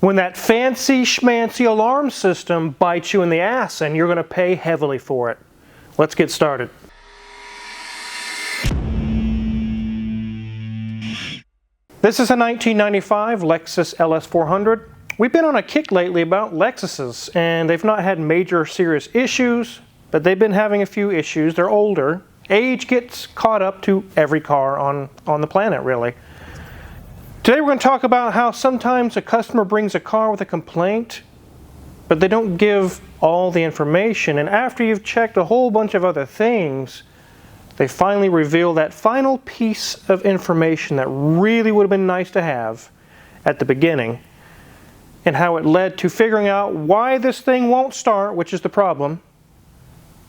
when that fancy schmancy alarm system bites you in the ass, and you're going to pay heavily for it. Let's get started. This is a 1995 Lexus LS400. We've been on a kick lately about Lexuses, and they've not had major serious issues, but they've been having a few issues. They're older. Age gets caught up to every car on the planet, really. Today we're going to talk about how sometimes a customer brings a car with a complaint, but they don't give all the information, and after you've checked a whole bunch of other things, they finally reveal that final piece of information that really would have been nice to have at the beginning, and how it led to figuring out why this thing won't start, which is the problem.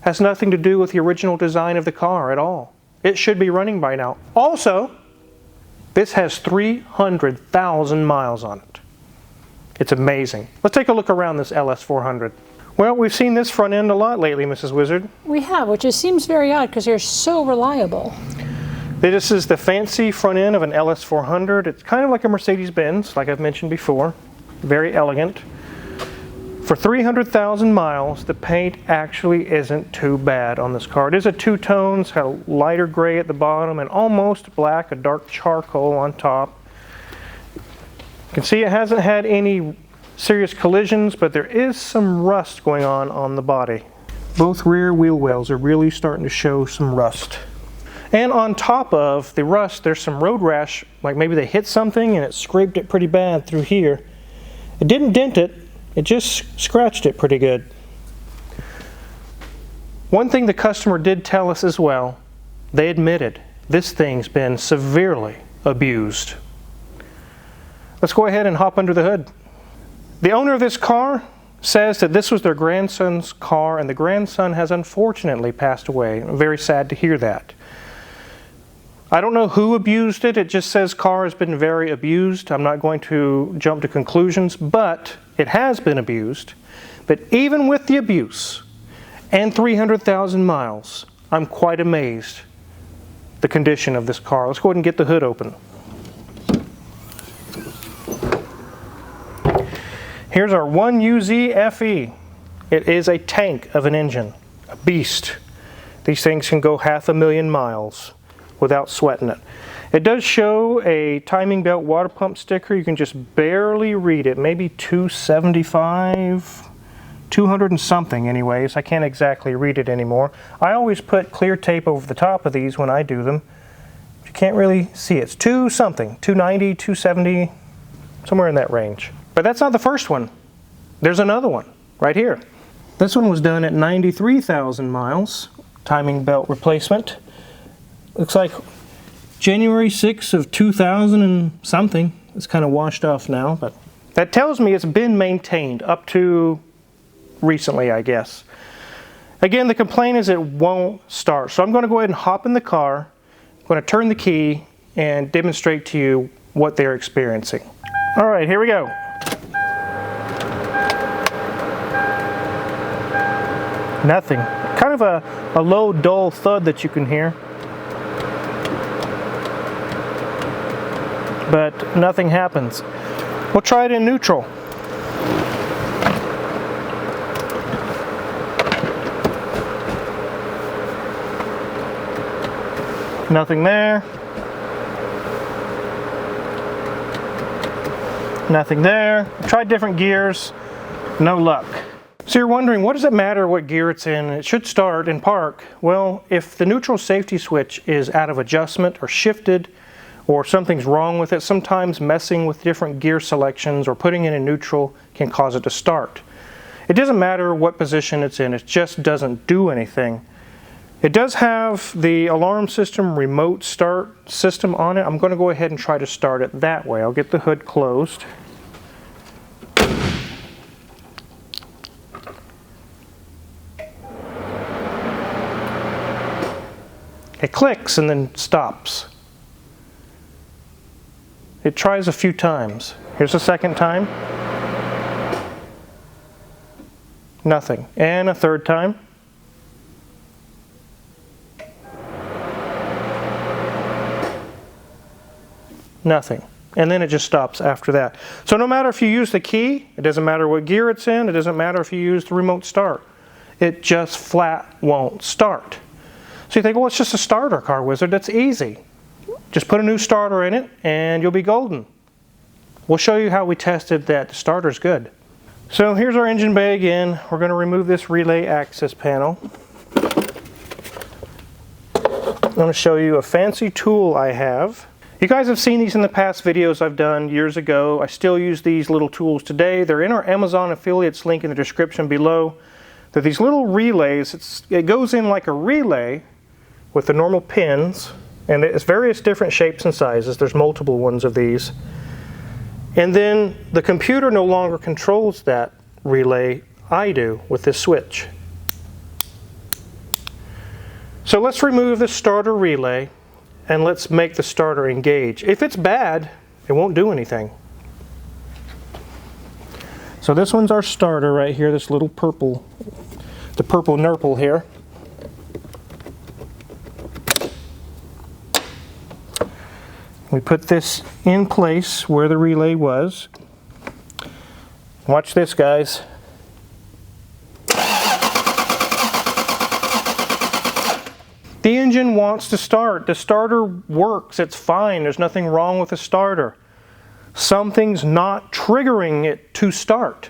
Has nothing to do with the original design of the car at all. It should be running by now. Also, this has 300,000 miles on it. It's amazing. Let's take a look around this LS400. Well, we've seen this front end a lot lately, Mrs. Wizard. We have, which just seems very odd because they're so reliable. This is the fancy front end of an LS400. It's kind of like a Mercedes-Benz, like I've mentioned before. Very elegant. For 300,000 miles, the paint actually isn't too bad on this car. It is a two-tone, it's got a lighter gray at the bottom and almost black, a dark charcoal on top. You can see it hasn't had any serious collisions, but there is some rust going on the body. Both rear wheel wells are really starting to show some rust. And on top of the rust, there's some road rash, like maybe they hit something and it scraped it pretty bad through here. It didn't dent it, it just scratched it pretty good. One thing the customer did tell us as well, they admitted this thing's been severely abused. Let's go ahead and hop under the hood. The owner of this car says that this was their grandson's car, and the grandson has unfortunately passed away. I'm very sad to hear that. I don't know who abused it. It just says car has been very abused. I'm not going to jump to conclusions, but it has been abused. But even with the abuse and 300,000 miles, I'm quite amazed at the condition of this car. Let's go ahead and get the hood open. Here's our 1UZ FE. It is a tank of an engine, a beast. These things can go 500,000 miles without sweating it. It does show a timing belt water pump sticker. You can just barely read it, maybe 275, 200 and something anyways. I can't exactly read it anymore. I always put clear tape over the top of these when I do them. You can't really see it. It's 2 something, 290, 270, somewhere in that range. But that's not the first one. There's another one right here. This one was done at 93,000 miles, timing belt replacement. Looks like January 6th of 2000 and something. It's kind of washed off now, but that tells me it's been maintained up to recently, I guess. Again, the complaint is it won't start. So I'm going to go ahead and hop in the car. I'm going to turn the key and demonstrate to you what they're experiencing. All right, here we go. Nothing. Kind of a low, dull thud that you can hear. But nothing happens. We'll try it in neutral. Nothing there. Nothing there. Tried different gears. No luck. So you're wondering, what does it matter what gear it's in? It should start in park. Well, if the neutral safety switch is out of adjustment or shifted, or something's wrong with it, sometimes messing with different gear selections or putting it in neutral can cause it to start. It doesn't matter what position it's in, it just doesn't do anything. It does have the alarm system remote start system on it. I'm going to go ahead and try to start it that way. I'll get the hood closed. It clicks and then stops. It tries a few times. Here's a second time. Nothing. And a third time. Nothing. and then it just stops after that. So no matter if you use the key, it doesn't matter what gear it's in, it doesn't matter if you use the remote start. It just flat won't start. So you think, well, it's just a starter, Car Wizard. That's easy. Just put a new starter in it and you'll be golden. We'll show you how we tested that the starter's good. So here's our engine bay again. We're going to remove this relay access panel. I'm going to show you a fancy tool I have. You guys have seen these in the past videos I've done years ago. I still use these little tools today. They're in our Amazon affiliates link in the description below. They're these little relays. It goes in like a relay with the normal pins, and it's various different shapes and sizes. There's multiple ones of these. And then the computer no longer controls that relay. I do with this switch. So let's remove the starter relay and let's make the starter engage. If it's bad, it won't do anything. So this one's our starter right here, this little purple, the purple nurple here. We put this in place where the relay was. Watch this, guys. The engine wants to start. The starter works. It's fine. There's nothing wrong with the starter. Something's not triggering it to start.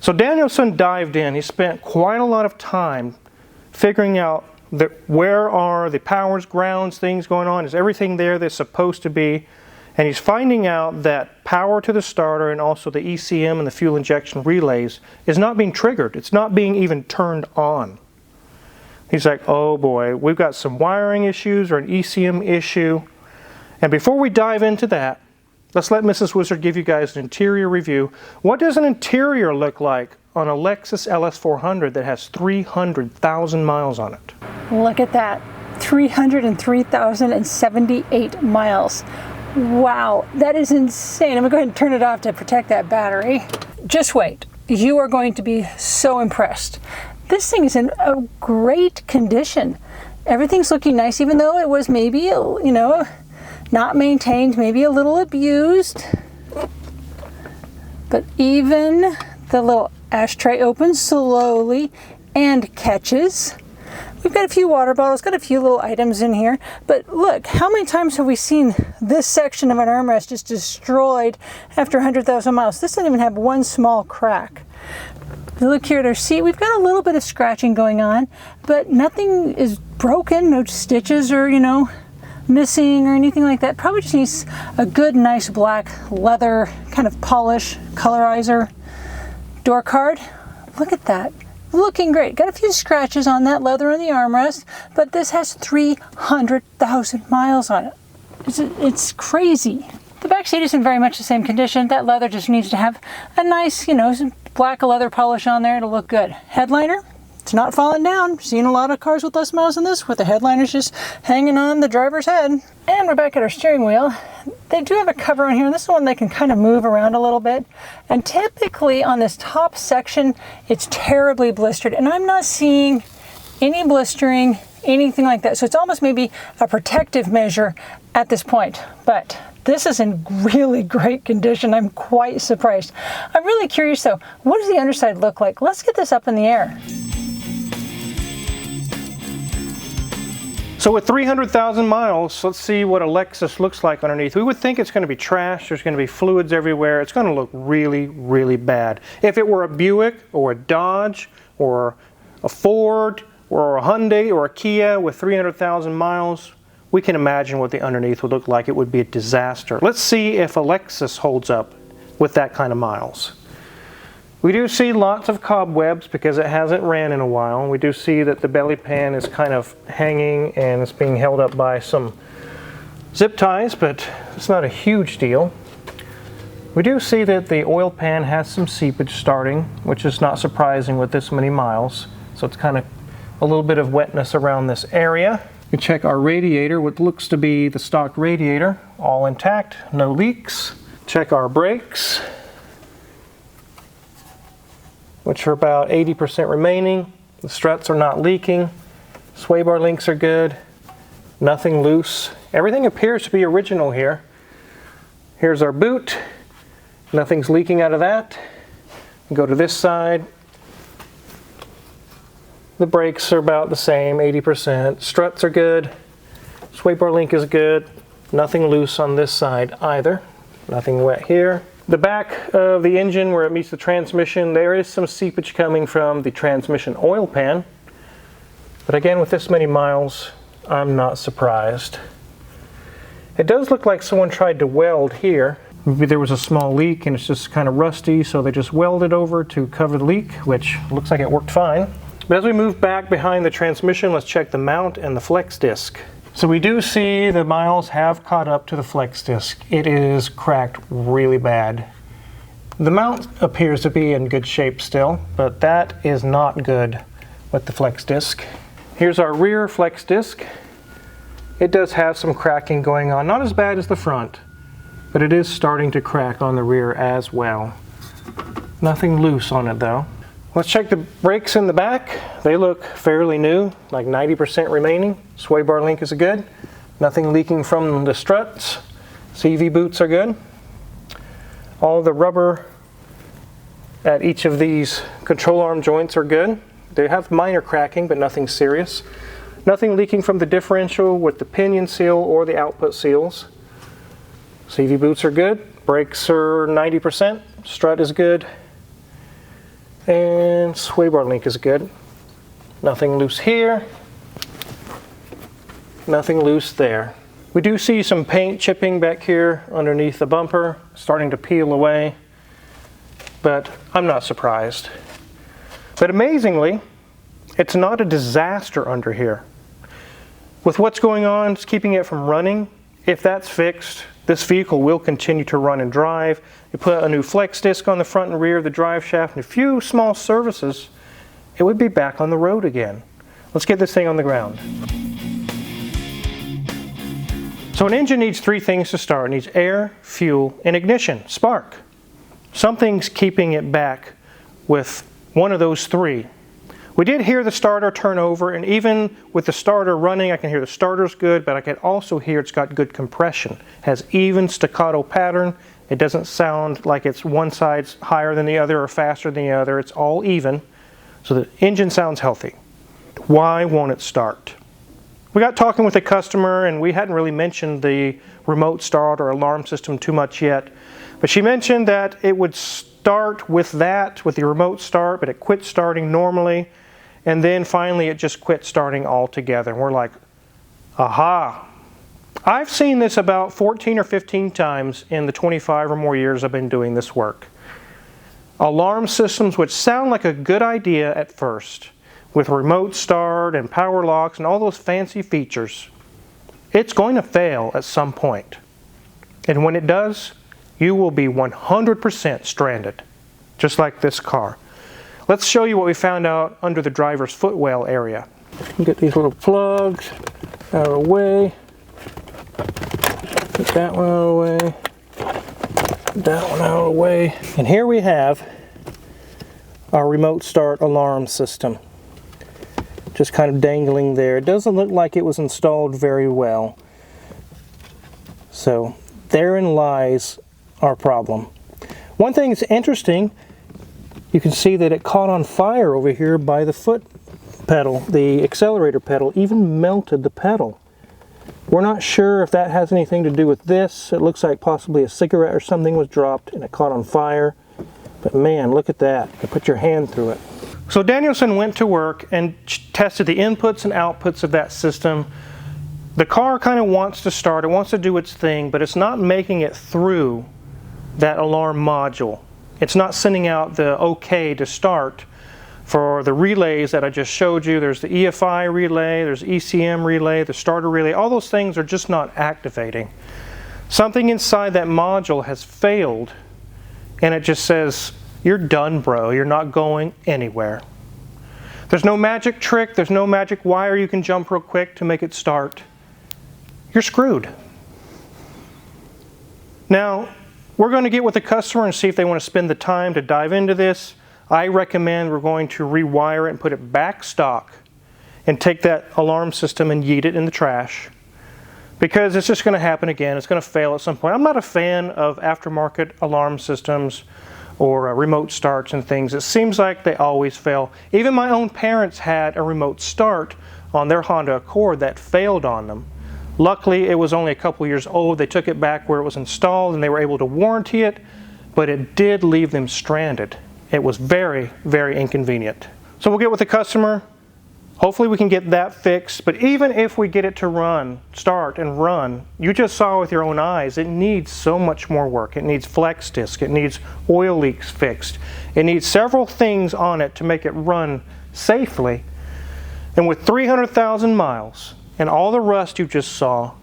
So Danielson dived in. He spent quite a lot of time figuring out where are the powers, grounds, things going on. Is everything there that's supposed to be? And he's finding out that power to the starter and also the ECM and the fuel injection relays is not being triggered. It's not being even turned on. He's like, oh boy, we've got some wiring issues or an ECM issue. And before we dive into that, let's let Mrs. Wizard give you guys an interior review. What does an interior look like on a Lexus LS400 that has 300,000 miles on it? Look at that, 303,078 miles. Wow, that is insane. I'm gonna go ahead and turn it off to protect that battery. Just wait, you are going to be so impressed. This thing is in a great condition. Everything's looking nice, even though it was maybe, you know, not maintained, maybe a little abused. But even the little ashtray opens slowly and catches. We've got a few water bottles, got a few little items in here. But look, how many times have we seen this section of an armrest just destroyed after 100,000 miles? This doesn't even have one small crack. Look here at our seat, we've got a little bit of scratching going on, but nothing is broken, no stitches or, you know, missing or anything like that. Probably just needs a good, nice black leather kind of polish, colorizer. Door card, look at that. Looking great. Got a few scratches on that leather on the armrest, but this has 300,000 miles on it. It's crazy. The back seat is in very much the same condition. That leather just needs to have a nice, you know, some black leather polish on there. It'll look good. Headliner, it's not falling down. Seen a lot of cars with less miles than this, with the headliners just hanging on the driver's head. And we're back at our steering wheel. They do have a cover on here, and this is one they can kind of move around a little bit. And typically on this top section, it's terribly blistered, and I'm not seeing any blistering, anything like that. So it's almost maybe a protective measure at this point. But this is in really great condition. I'm quite surprised. I'm really curious though, what does the underside look like? Let's get this up in the air. So with 300,000 miles, let's see what a Lexus looks like underneath. We would think it's going to be trash. There's going to be fluids everywhere. It's going to look really, really bad. If it were a Buick or a Dodge or a Ford or a Hyundai or a Kia with 300,000 miles, we can imagine what the underneath would look like. It would be a disaster. Let's see if a Lexus holds up with that kind of miles. We do see lots of cobwebs because it hasn't ran in a while. We do see that the belly pan is kind of hanging and it's being held up by some zip ties, but it's not a huge deal. We do see that the oil pan has some seepage starting, which is not surprising with this many miles. So it's kind of a little bit of wetness around this area. We check our radiator, what looks to be the stock radiator, all intact, no leaks. Check our brakes, which are about 80% remaining. The struts are not leaking. Sway bar links are good. Nothing loose. Everything appears to be original here. Here's our boot. Nothing's leaking out of that. Go to this side. The brakes are about the same, 80%. Struts are good. Sway bar link is good. Nothing loose on this side either. Nothing wet here. The back of the engine where it meets the transmission, there is some seepage coming from the transmission oil pan. But again, with this many miles, I'm not surprised. It does look like someone tried to weld here. Maybe there was a small leak and it's just kind of rusty, so they just welded over to cover the leak, which looks like it worked fine. But as we move back behind the transmission, let's check the mount and the flex disc. So we do see the miles have caught up to the flex disc. It is cracked really bad. The mount appears to be in good shape still, but that is not good with the flex disc. Here's our rear flex disc. It does have some cracking going on, not as bad as the front, but it is starting to crack on the rear as well. Nothing loose on it though. Let's check the brakes in the back. They look fairly new, like 90% remaining. Sway bar link is good. Nothing leaking from the struts. CV boots are good. All the rubber at each of these control arm joints are good. They have minor cracking, but nothing serious. Nothing leaking from the differential with the pinion seal or the output seals. CV boots are good. Brakes are 90%. Strut is good. And sway bar link is good. Nothing loose here. Nothing loose there. We do see some paint chipping back here underneath the bumper, starting to peel away, but I'm not surprised. But amazingly, it's not a disaster under here. With what's going on, it's keeping it from running. If that's fixed, this vehicle will continue to run and drive. You put a new flex disc on the front and rear of the drive shaft and a few small services, it would be back on the road again. Let's get this thing on the ground. So an engine needs three things to start. It needs air, fuel, and ignition, spark. Something's keeping it back with one of those three. We did hear the starter turn over, and even with the starter running, I can hear the starter's good, but I can also hear it's got good compression. It has even staccato pattern. It doesn't sound like it's one side's higher than the other or faster than the other. It's all even. So the engine sounds healthy. Why won't it start? We got talking with the customer, and we hadn't really mentioned the remote start or alarm system too much yet. But she mentioned that it would start with that, with the remote start, but it quit starting normally. And then finally it just quit starting altogether. And we're like, aha. I've seen this about 14 or 15 times in the 25 or more years I've been doing this work. Alarm systems which sound like a good idea at first, with remote start and power locks and all those fancy features, it's going to fail at some point. And when it does, you will be 100% stranded, just like this car. Let's show you what we found out under the driver's footwell area. Get these little plugs out of the way. Get that one out of the way. Get that one out of the way. And here we have our remote start alarm system. Just kind of dangling there. It doesn't look like it was installed very well. So therein lies our problem. One thing that's interesting, you can see that it caught on fire over here by the foot pedal. The accelerator pedal even melted the pedal. We're not sure if that has anything to do with this. It looks like possibly a cigarette or something was dropped and it caught on fire. But man, look at that. You put your hand through it. So Danielson went to work and tested the inputs and outputs of that system. The car kind of wants to start, it wants to do its thing, but it's not making it through that alarm module. It's not sending out the OK to start for the relays that I just showed you. There's the EFI relay, there's ECM relay, the starter relay. All those things are just not activating. Something inside that module has failed, and it just says, you're done, bro. You're not going anywhere. There's no magic trick. There's no magic wire you can jump real quick to make it start. You're screwed. Now, we're going to get with the customer and see if they want to spend the time to dive into this. I recommend we're going to rewire it and put it back stock and take that alarm system and yeet it in the trash. because it's just going to happen again. It's going to fail at some point. I'm not a fan of aftermarket alarm systems or remote starts and things. It seems like they always fail. Even my own parents had a remote start on their Honda Accord that failed on them. Luckily, it was only a couple years old. They took it back where it was installed and they were able to warranty it, but it did leave them stranded. It was very, very inconvenient. So we'll get with the customer. Hopefully we can get that fixed, but even if we get it to start and run, you just saw with your own eyes, it needs so much more work. It needs flex disc, it needs oil leaks fixed. It needs several things on it to make it run safely. And with 300,000 miles and all the rust you just saw,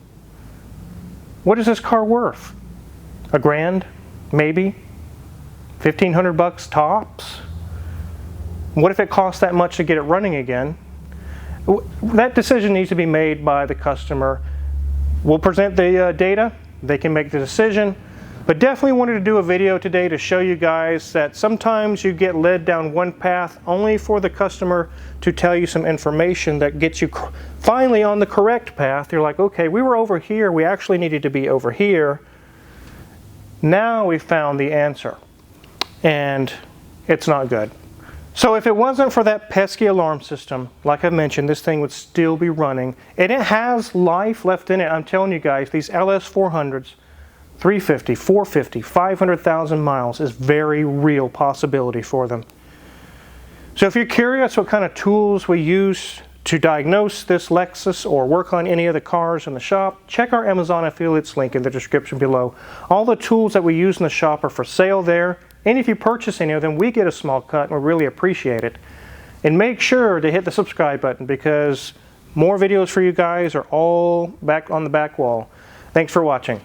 what is this car worth? $1,000, maybe? 1,500 bucks tops? What if it costs that much to get it running again? That decision needs to be made by the customer. We'll present the data, they can make the decision, but definitely wanted to do a video today to show you guys that sometimes you get led down one path only for the customer to tell you some information that gets you finally on the correct path. You're like, okay, we were over here, we actually needed to be over here. Now we found the answer, and it's not good. So if it wasn't for that pesky alarm system, like I mentioned, this thing would still be running. And it has life left in it. I'm telling you guys, these LS400s, 350, 450, 500,000 miles is very real possibility for them. So if you're curious what kind of tools we use to diagnose this Lexus or work on any of the cars in the shop, check our Amazon affiliates link in the description below. All the tools that we use in the shop are for sale there. And if you purchase any of them, we get a small cut and we really appreciate it. And make sure to hit the subscribe button because more videos for you guys are all back on the back wall. Thanks for watching.